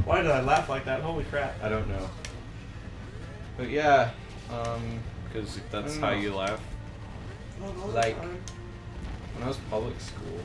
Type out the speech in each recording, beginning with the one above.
Why did I laugh like that? Holy crap. I don't know. But yeah, because that's how you laugh. like, when I was public school.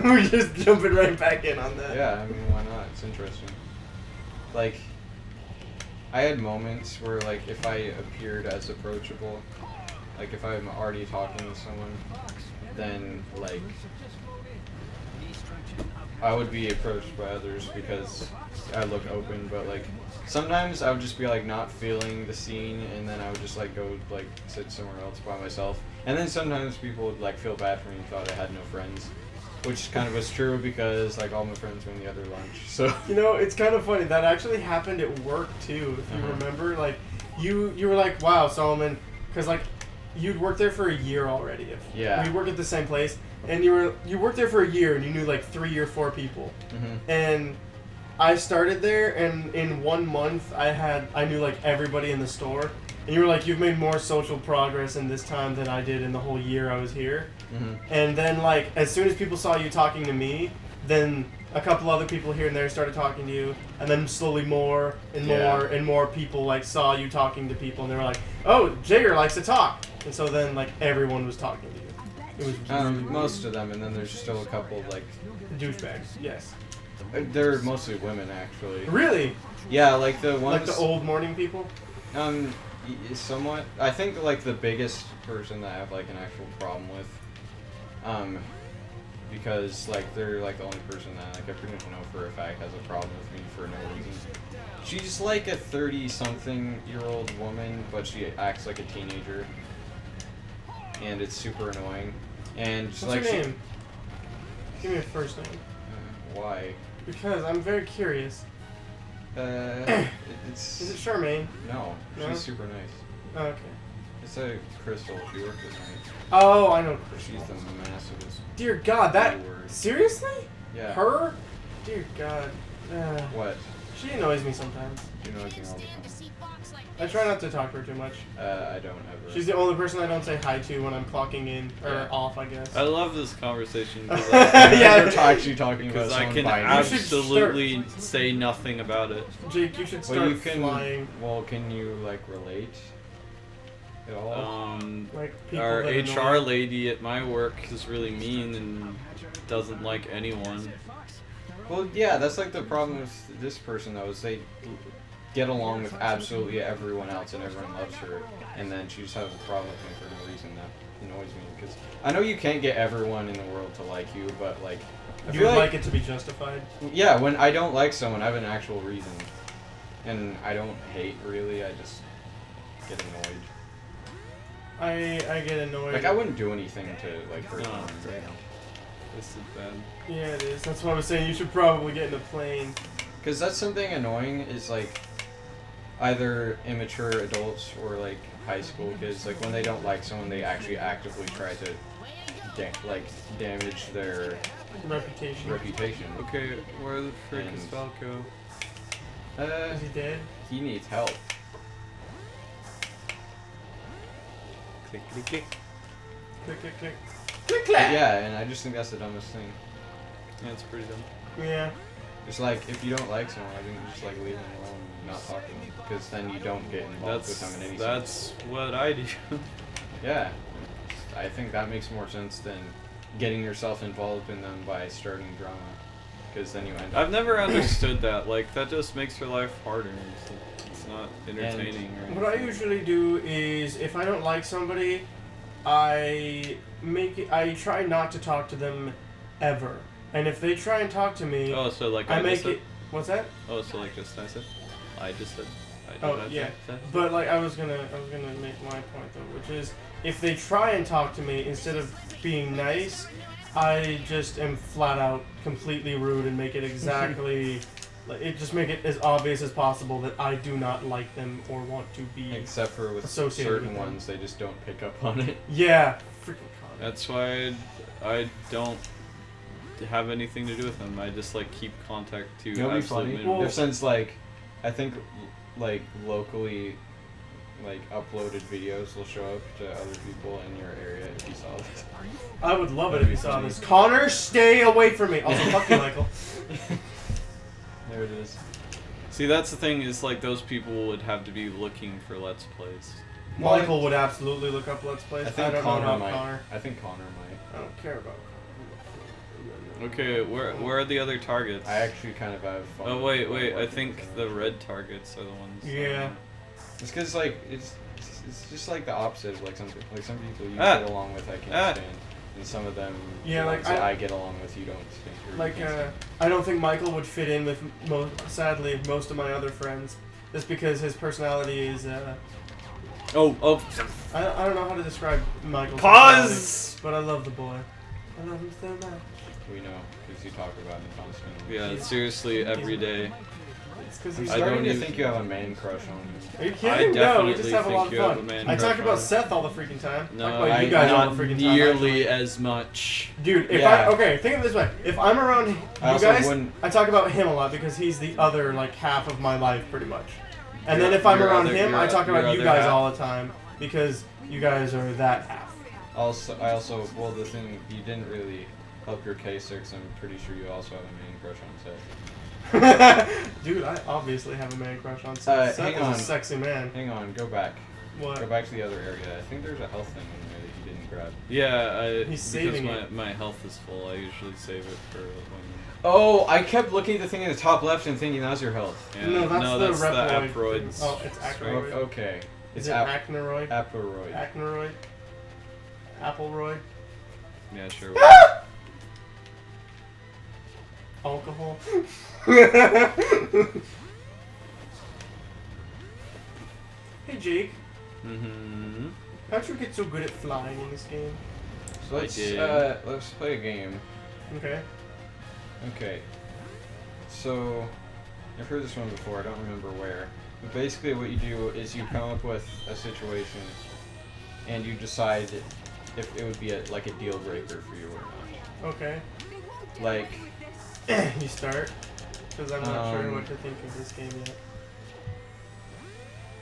We're just jumping right back in on that. Yeah, I mean, why not? It's interesting. Like, I had moments where, like, if I appeared as approachable, like, if I'm already talking to someone, then, like, I would be approached by others because I look open, but, like, sometimes I would just be, like, not feeling the scene, and then I would just, like, go, like, sit somewhere else by myself. And then sometimes people would, like, feel bad for me and thought I had no friends, which kind of was true because, like, all my friends were in the other lunch, so. You know, it's kind of funny. That actually happened at work, too, if you remember. Like, you were like, wow, Solomon, because, like, you'd worked there for a year already. Yeah. We worked at the same place, and you worked there for a year, and you knew, like, 3 or 4 people. And I started there, and in 1 month, I knew, like, everybody in the store. And you were like, you've made more social progress in this time than I did in the whole year I was here. And then, like, as soon as people saw you talking to me, then a couple other people here and there started talking to you, and then slowly more and more and more people, like, saw you talking to people, and they were like, oh, Jagger likes to talk. And so then, like, everyone was talking to you. It was really most of them, and then there's still a couple of, like, douchebags, yes. They're mostly women, actually. Really? Yeah, like the ones. Like the old morning people? Somewhat. I think, like, the biggest person that I have, like, an actual problem with, because, like, they're, like, the only person that, like, I pretty much know for a fact has a problem with me for no reason. She's, like, a 30-something-year-old woman, but she acts like a teenager, and it's super annoying. And What's like, her name? Give me a first name. Why? Because I'm very curious. It's... Is it Charmaine? No, No? she's super nice. Oh, okay. It's a Crystal. She worked with me. Oh, I know. She's the massivest. Dear God, that... word. Seriously? Yeah. Her? Dear God. What? She annoys me sometimes. She annoys me all the time. I try not to talk to her too much. I don't ever. She's the only person I don't say hi to when I'm clocking in, or off, I guess. I love this conversation because We're actually talking about I someone can buying absolutely say nothing about it. Jake, you should start flying. Well, can you, like, relate at all? Like people Our that HR annoy- lady at my work is really mean and doesn't like anyone. Well, yeah, that's like the problem with this person, though, is they get along with absolutely everyone else and everyone loves her, and then she just has a problem with me for no reason. That annoys me, because I know you can't get everyone in the world to like you, but, like, I You feel would like it to be justified? Yeah, when I don't like someone, I have an actual reason. And I don't hate, really, I just get annoyed. I get annoyed. Like, I wouldn't do anything to, like, hurt someone right now. This is bad. Yeah, it is. That's what I was saying. You should probably get in a plane. Because that's something annoying, is, like, either immature adults or, like, high school kids, like, when they don't like someone, they actually actively try to, damage their reputation. Okay, where the frick is Falco? Is he dead? He needs help. Click, click, click. Click, click, click. Click, clack! Yeah, and I just think that's the dumbest thing. Yeah, it's pretty dumb. Yeah. Just, like, if you don't like someone, I think just, like, leave them alone and not talk to them, because then you don't get involved with them in any That's sense. what I do. Yeah. I think that makes more sense than getting yourself involved in them by starting drama, because then you end up... I've never understood that. Like, that just makes your life harder. It's not entertaining or anything. What I usually do is, if I don't like somebody, I try not to talk to them ever. And if they try and talk to me, oh, so like I make just said? it. What's that? Oh, so like just I said? I just said. Oh yeah, but like I was gonna make my point though, which is if they try and talk to me instead of being nice, I just am flat out completely rude and make it exactly. Just make it as obvious as possible that I do not like them or want to be. Except for with certain ones, they just don't pick up on it. Yeah, freaking con. That's why I don't have anything to do with them. I just like keep contact to You know what'd be absolute funny? minimum. Since like, I think like locally, like uploaded videos will show up to other people in your area if you saw this. I would love it That'd if you be saw funny. this. Connor, stay away from me. Also, fuck you, Michael. There it is. See, that's the thing, is like those people would have to be looking for Let's Plays. Michael would absolutely look up Let's Plays. I think don't Connor know about might. Connor. I think Connor might. I don't care about Okay, where are the other targets? I actually kind of have fun. Oh wait, with I working think with the him. red targets are the ones. Yeah. It's because like it's just like the opposite of like some people you Ah. get along with I can't Ah. stand, and some of them Yeah, the like, ones that I- I get along with you don't stand. or you Like, can't stand. I don't think Michael would fit in with, sadly, most of my other friends. Just because his personality is, Oh, I don't know how to describe Michael's pause! personality, but I love the boy. I love him so much. We know because you talk about it constantly. Yeah, seriously, every day. It's because I'm he's... I starting don't to even- think you have a man crush on him. Are you I kidding? No, we definitely just have a think lot of you have a fun. man I talk crush about on him. Seth all the freaking time. No, talk about you guys all not the freaking time. nearly actually. as much. Dude, if Yeah. okay, think of it this way. If I'm around you I also guys, wouldn't- I talk about him a lot because he's the other, like, half of my life, pretty much. And Your- then if I'm your around other- him, your- I talk your about you other guys half? all the time because you guys are that half. I also, well, the thing you didn't really help your case there, 'cause I'm pretty sure you also have a man crush on Seth. Dude, I obviously have a man crush on Seth. Seth hang is on. a sexy man. Hang on, go back. What? Go back to the other area. I think there's a health thing in there that you didn't grab. Yeah, He's saving because my health is full. I usually save it for when. Oh, I kept looking at the thing in the top left and thinking that was your health. Yeah, No, that's the the Reproid. Aproids. Oh, it's Acroid. Okay. Is It's it Acneroid? Aperoid. Acneroid? Appleroid? Yeah, sure. Alcohol? Hey Jake, Mm-hmm. how'd you get so good at flying in this game? So I did. let's play a game. Okay. Okay. So I've heard this one before. I don't remember where. But basically, what you do is you come up with a situation, and you decide if it would be like a deal breaker for you or Okay. not. Like, You start? Because I'm not sure Um, what to think of this game yet.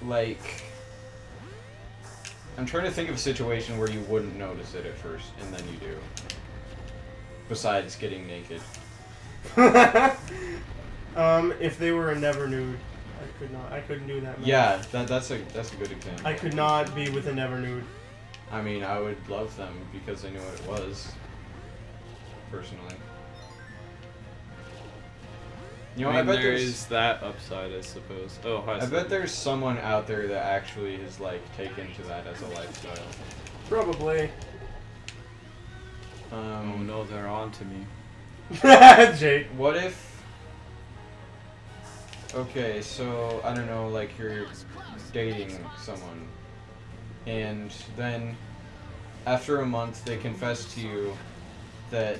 like, I'm trying to think of a situation where you wouldn't notice it at first, and then you do. Besides getting naked. If they were a never nude, I could not. I couldn't do that. Man. Yeah, that's a good example. I could not be with a never nude. I mean, I would love them because I knew what it was. Personally. You know, I mean, I bet there there's is that upside, I suppose. Oh, hi. I bet there's someone out there that actually has like taken to that as a lifestyle. Probably. Oh no, they're on to me. Jake. What if? Okay, so I don't know, like you're dating someone, and then after a month they confess to you that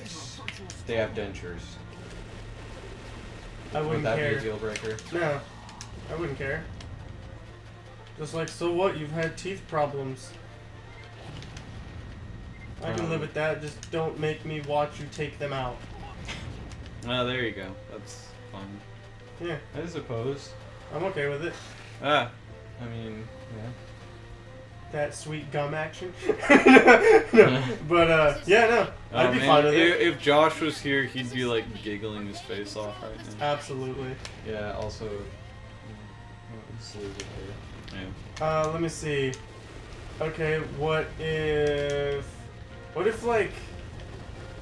they have dentures. I Would wouldn't that be care. a deal breaker? No, I wouldn't care. Just like, so what? You've had teeth problems. I can live with that. Just don't make me watch you take them out. Oh, there you go. That's fun. Yeah, I suppose. I'm okay with it. Ah, I mean, yeah. That sweet gum action. No, but yeah, no, I'd oh, be man, fine with it. if Josh was here, he'd be like giggling his face off right now. Absolutely. Yeah. Also, let's leave it there. Yeah. Let me see. Okay, what if like,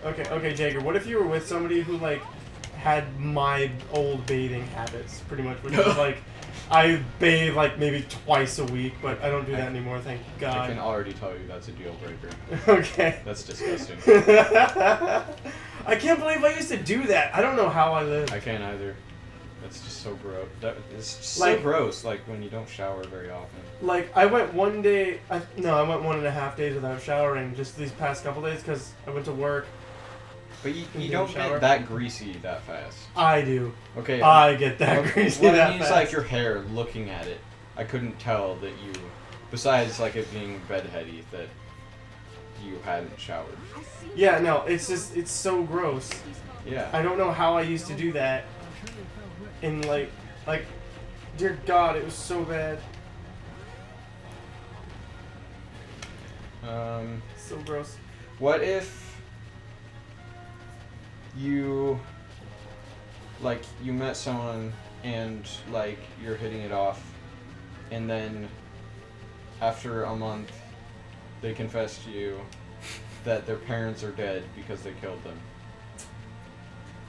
okay, Jager, what if you were with somebody who like had my old bathing habits, pretty much, which is like, I bathe like maybe twice a week, but I don't do that anymore, thank I can God. already tell you that's a deal breaker. Okay. That's disgusting. I can't believe I used to do that. I don't know how I live. I can't either. That's just so gross. It's just Like- so gross. Like when you don't shower very often. Like, I went one day, I went 1.5 days without showering just these past couple days because I went to work. But you You don't shower? get that greasy that fast. I do. Okay. I get that what- greasy what that I mean is fast. like your hair. Looking at it, I couldn't tell that you. Besides, like it being bedheady, that you hadn't showered. Yeah, no, it's just, it's so gross. Yeah. I don't know how I used to do that. And like, dear God, it was so bad. So gross. What if you met someone and like you're hitting it off, and then after a month they confess to you that their parents are dead because they killed them?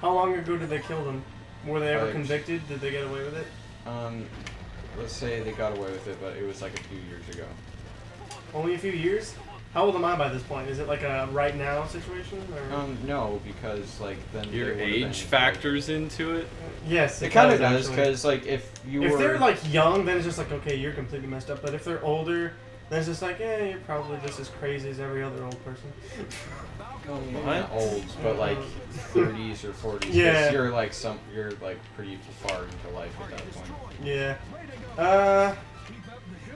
How long ago did they kill them? Were they ever Like- convicted? Did they get away with it? Let's say they got away with it, but it was like a few years ago. Only a few years? How old am I by this point? Is it like a right now situation? Or? No, because like then Your they would've been, age factors into it. Yes, It kind of does, does, actually. because like if you If were they're like young, then it's just like, okay, you're completely messed up. But if they're older, then it's just like, yeah, you're probably just as crazy as every other old person. maybe What? not old, but like 30s or 40s. 'Cause Yeah. you're like pretty far into life at that point. Yeah.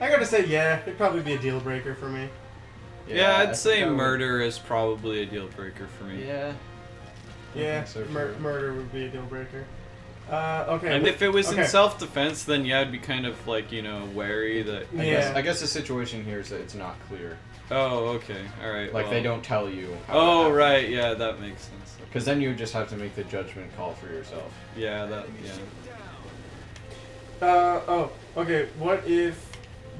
I gotta say, yeah, it'd probably be a deal breaker for me. Yeah, I I'd say think I would- murder is probably a deal breaker for me. Yeah. Yeah, think so, too. murder would be a deal breaker. Okay. And if it was okay. in self-defense, then yeah, I'd be kind of like, wary that. Yeah. I guess the situation here is that it's not clear. Oh, okay, all right. Like well. they don't tell you. Oh, right, yeah, that makes sense. Because then you just have to make the judgment call for yourself. Yeah, Okay. What if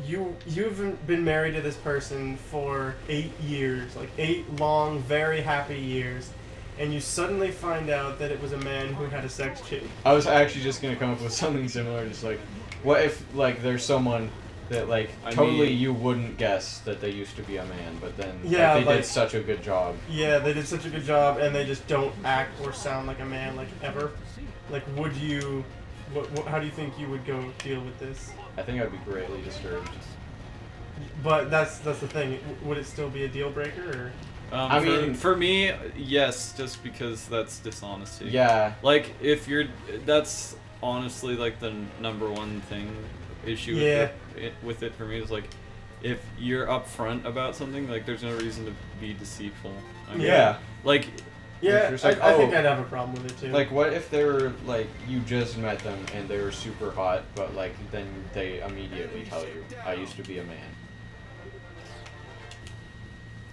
you've been married to this person for 8 years, like 8 long, very happy years, and you suddenly find out that it was a man who had a sex change? I was actually just gonna come up with something similar, just like, what if like there's someone that like totally you wouldn't guess that they used to be a man, but then Yeah, they like- did such a good job. Yeah, they did such a good job, and they just don't act or sound like a man, like ever. Like, would you? How do you think you would go deal with this? I think I'd be greatly disturbed. But that's the thing. Would it still be a deal breaker? Or? I mean, for me, yes, just because that's dishonesty. Yeah. Like that's honestly like the number one issue Yeah. with it for me is like, if you're upfront about something, like there's no reason to be deceitful. I mean, Yeah. Like, Yeah, Just like, I think oh. I'd have a problem with it too. Like, what if they were like you just met them and they were super hot, but like then they immediately tell you, "I used to be a man."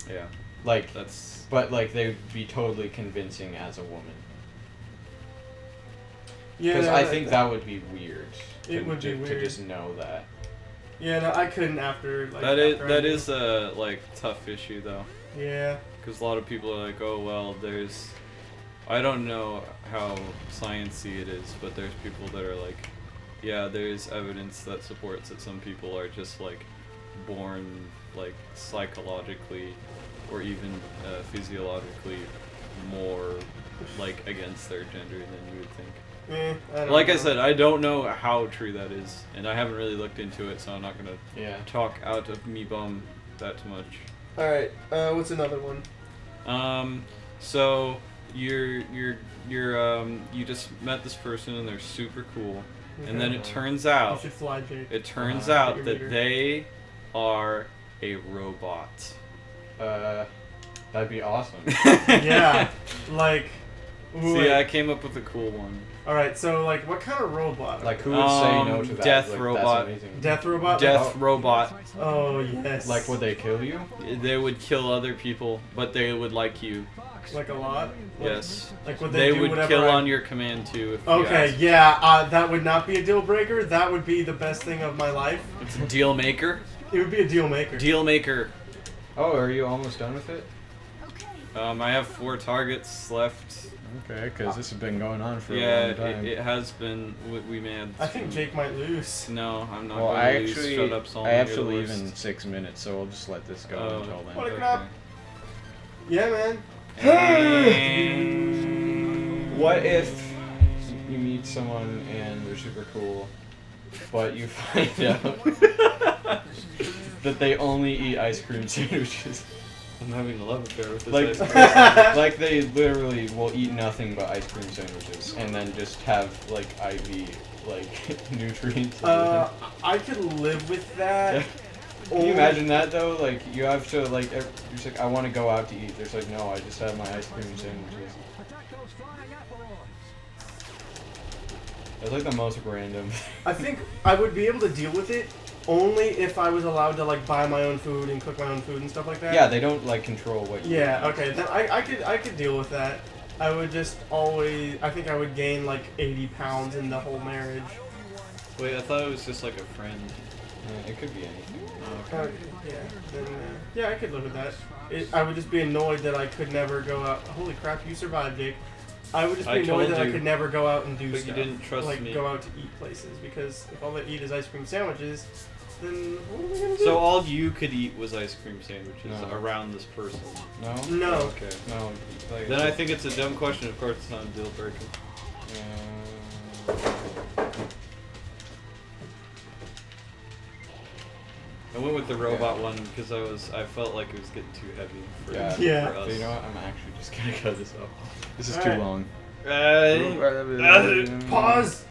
yeah, Like, that's but like they'd be totally convincing as a woman. yeah, Because no, I think that would be weird. It would be to weird. just know that. Yeah, no, I couldn't after like. that is after I that knew. is a like tough issue though, Yeah. because a lot of people are like, oh well, I don't know how sciencey it is, but there's people that are like, yeah, there's evidence that supports that some people are just like born like psychologically or even physiologically more like against their gender than you would think. Like I said, I don't know how true that is, and I haven't really looked into it, so I'm not gonna talk out of me bum that much. All right. What's another one? So you just met this person and they're super cool, and then it turns You out should fly, Jake. it turns Take out your that meter. they are a robot. That'd be awesome. Yeah. Like. See, wait. I came up with a cool one. All right. So like, what kind of robot? Like, who would say no to that? Death Like, robot. That's amazing. Death robot. Death robot. Oh yes. Like, would they kill you? They would kill other people, but they would like you. Like a lot. Yes. Like would They do would whatever kill I- on your command too. If you Okay, asked. yeah, that would not be a deal breaker. That would be the best thing of my life. It's a deal maker. It would be a deal maker. Deal maker. Oh, are you almost done with it? I have 4 targets left. Okay, because this has been going on for Yeah, a long time. it has been. We may have. I think Jake might lose. No, I'm not Well, going I to lose. actually, Shut up, Solomon, I have you're to the leave worst. in 6 minutes, so we'll just let this go Oh. until then. What a Okay. crap. Yeah, man. And What if you meet someone and they're super cool, but you find out that they only eat ice cream sandwiches? I'm having a love affair with this Like, ice cream. like they literally will eat nothing but ice cream sandwiches, and then just have like IV like nutrients. I could live with that. Can you imagine that though? Like you have to like you're just like I want to go out to eat. There's like no, I just have my ice cream sandwiches. It's like the most random. I think I would be able to deal with it only if I was allowed to like buy my own food and cook my own food and stuff like that. Yeah, they don't like control what you Yeah, eat. okay, then I could deal with that. I would just always, I think I would gain like 80 pounds in the whole marriage. Wait, I thought it was just like a friend. It could be anything. Oh, okay. Yeah, then, yeah, I could live with that. I would just be annoyed that I could never go out. Holy crap, you survived, Jake. I would just be I annoyed told that I you, could never go out and do but stuff. you didn't trust like, me. go out to eat places, because if all I eat is ice cream sandwiches, then what am I gonna do? So all you could eat was ice cream sandwiches No. around this person. No? No. Okay. No. Like, Then I think it's a dumb question. Of course, it's not a deal breaker. I went with the robot one because I felt like it was getting too heavy for, Yeah. for us. But you know what? I'm actually just gonna cut this off. This is All too right. long. Pause!